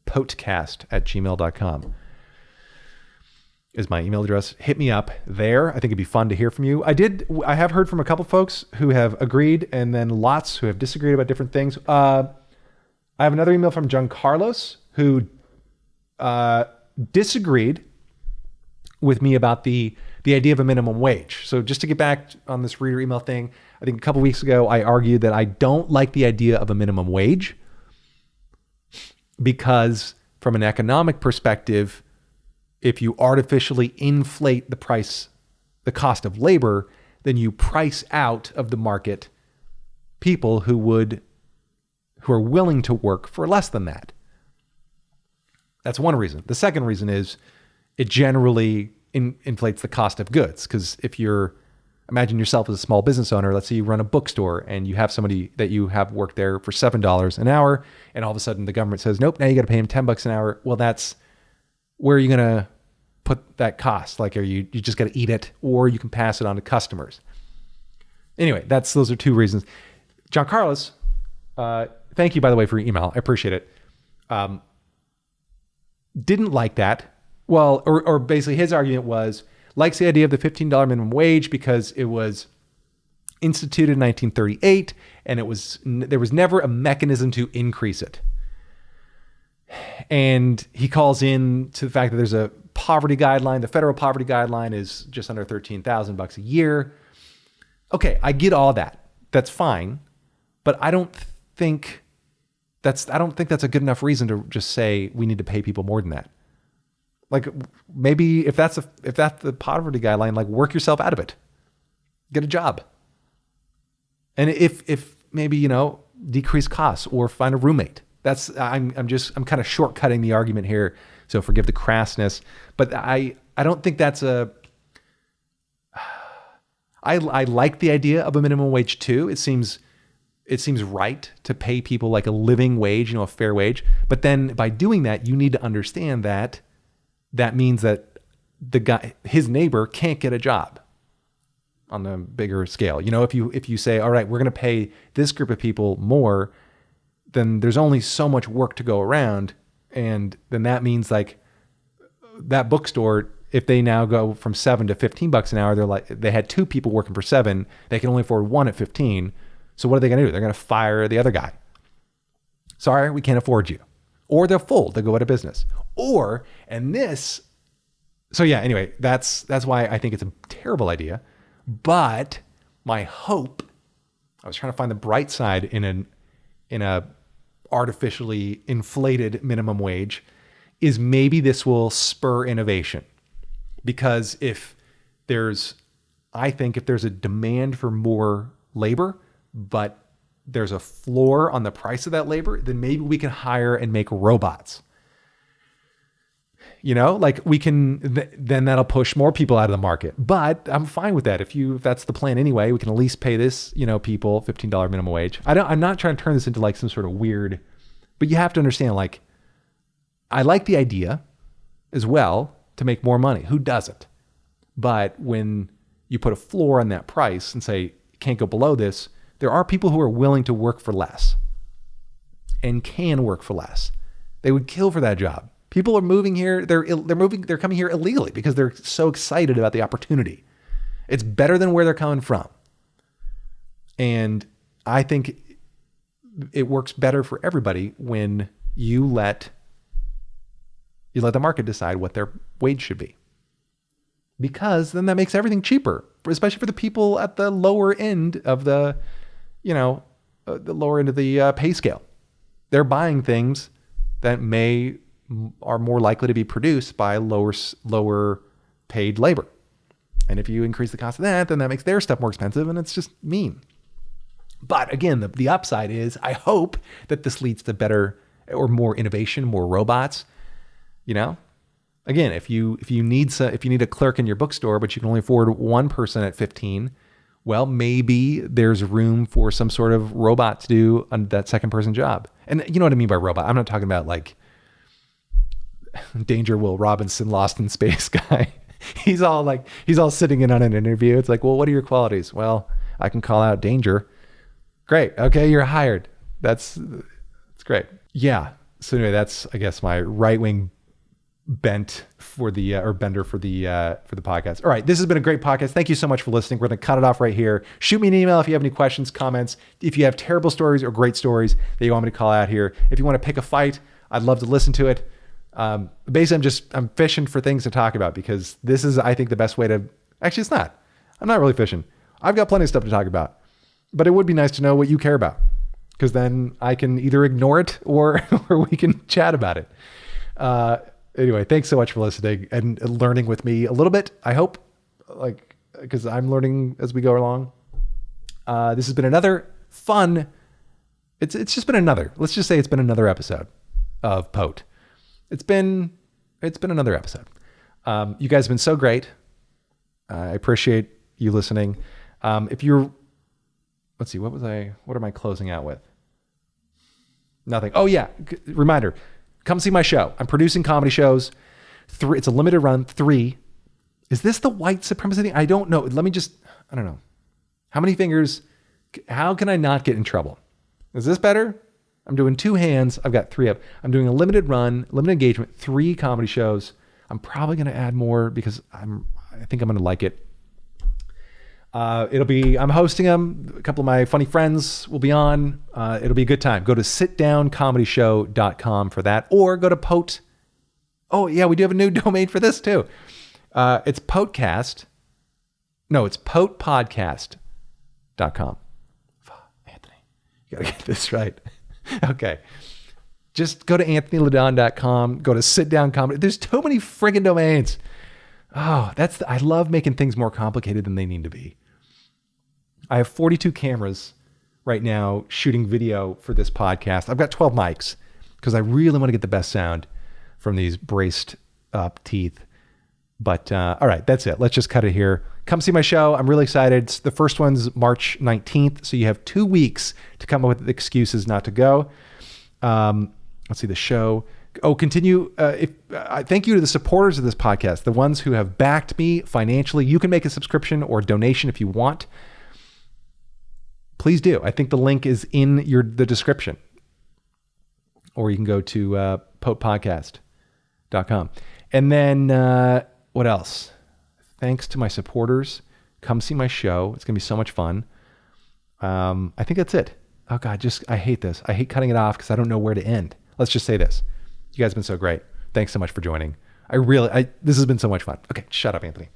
POATcast@gmail.com is my email address. Hit me up there. I think it'd be fun to hear from you. I have heard from a couple folks who have agreed, and then lots who have disagreed about different things. I have another email from John Carlos who disagreed with me about the idea of a minimum wage. So just to get back on this reader email thing, I think a couple weeks ago, I argued that I don't like the idea of a minimum wage because from an economic perspective, if you artificially inflate the cost of labor, then you price out of the market people who are willing to work for less than that. That's one reason. The second reason is it generally inflates the cost of goods. Because if imagine yourself as a small business owner, let's say you run a bookstore and you have somebody that you have work there for $7 an hour, and all of a sudden the government says, nope, now you got to pay him $10 an hour. Well, that's where are you going to put that cost? Like, you just got to eat it, or you can pass it on to customers. Anyway, those are two reasons. John Carlos, thank you, by the way, for your email. I appreciate it. Didn't like that. Well, or basically his argument was, likes the idea of the $15 minimum wage because it was instituted in 1938, and there was never a mechanism to increase it. And he calls in to the fact that there's a poverty guideline. The federal poverty guideline is just under $13,000 a year. Okay, I get all that. That's fine, but I don't think that's a good enough reason to just say we need to pay people more than that. Like, maybe if that's the poverty guideline, like, work yourself out of it. Get a job. And if maybe, decrease costs or find a roommate. I'm kind of shortcutting the argument here, so forgive the crassness, but I don't think that's I like the idea of a minimum wage too. It seems right to pay people like a living wage, a fair wage. But then by doing that, you need to understand that means that his neighbor can't get a job on the bigger scale. If you say, all right, we're going to pay this group of people more, then there's only so much work to go around. And then that means like that bookstore, if they now go from $7 to $15 an hour, they had 2 people working for $7, they can only afford 1 at 15. So what are they going to do? They're going to fire the other guy. Sorry, we can't afford you. Or they'll fold, they'll go out of business. Anyway, that's why I think it's a terrible idea. But my hope, I was trying to find the bright side in a artificially inflated minimum wage, is maybe this will spur innovation. Because if there's a demand for more labor, but there's a floor on the price of that labor, then maybe we can hire and make robots. Then that'll push more people out of the market. But I'm fine with that. If that's the plan anyway, we can at least pay this, people $15 minimum wage. I'm not trying to turn this into like some sort of weird, but you have to understand, like, I like the idea as well to make more money. Who doesn't? But when you put a floor on that price and say, you can't go below this, there are people who are willing to work for less and can work for less. They would kill for that job. People are moving here. They're coming here illegally because they're so excited about the opportunity. It's better than where they're coming from. And I think it works better for everybody when you let the market decide what their wage should be. Because then that makes everything cheaper, especially for the people at the lower end of the lower end of the pay scale. They're buying things that are more likely to be produced by lower paid labor. And if you increase the cost of that, then that makes their stuff more expensive, and it's just mean. But again, the upside is I hope that this leads to better or more innovation, more robots. Again, if you need a clerk in your bookstore, but you can only afford 1 person at 15, well, maybe there's room for some sort of robot to do that second person job. And you know what I mean by robot? I'm not talking about like Danger Will Robinson, Lost in Space guy. He's all sitting in on an interview. It's like, well, what are your qualities? Well, I can call out danger. Great. Okay, you're hired. That's great. Yeah. So anyway, that's, I guess, my right-wing bent for the bender for the podcast. All right, this has been a great podcast. Thank you so much for listening. We're going to cut it off right here. Shoot me an email if you have any questions, comments. If you have terrible stories or great stories that you want me to call out here. If you want to pick a fight, I'd love to listen to it. Basically, I'm fishing for things to talk about because this is, I think, the best way to. Actually, it's not. I'm not really fishing. I've got plenty of stuff to talk about, but it would be nice to know what you care about, because then I can either ignore it or we can chat about it. Anyway, thanks so much for listening and learning with me a little bit. I hope, because I'm learning as we go along. This has been another fun. It's just been another. Let's just say it's been another episode of POAT. It's been another episode. You guys have been so great. I appreciate you listening. Let's see, what am I closing out with? Nothing. Oh yeah. Reminder, come see my show. I'm producing comedy shows. 3, it's a limited run. 3. Is this the white supremacy thing? I don't know. I don't know. How many fingers? How can I not get in trouble? Is this better? I'm doing 2 hands. I've got 3 up. I'm doing a limited run, limited engagement, 3 comedy shows. I'm probably going to add more because I think I'm going to like it. I'm hosting them. A couple of my funny friends will be on. It'll be a good time. Go to sitdowncomedyshow.com for that, or go to POAT. Oh yeah, we do have a new domain for this too. It's POATcast. No, it's POATpodcast.com. Anthony, you gotta get this right. Okay. Just go to anthonyledon.com. Go to sit down comedy. There's too many friggin' domains. Oh, I love making things more complicated than they need to be. I have 42 cameras right now shooting video for this podcast. I've got 12 mics because I really want to get the best sound from these braced up teeth. But all right, that's it. Let's just cut it here. Come see my show. I'm really excited. The first one's March 19th. So you have 2 weeks to come up with excuses not to go. Let's see the show. Oh, continue. Thank you to the supporters of this podcast, the ones who have backed me financially. You can make a subscription or donation if you want. Please do. I think the link is in the description. Or you can go to POATpodcast.com. And then what else? Thanks to my supporters. Come see my show. It's going to be so much fun. I think that's it. Oh God, I hate this. I hate cutting it off because I don't know where to end. Let's just say this. You guys have been so great. Thanks so much for joining. This has been so much fun. Okay, shut up, Anthony.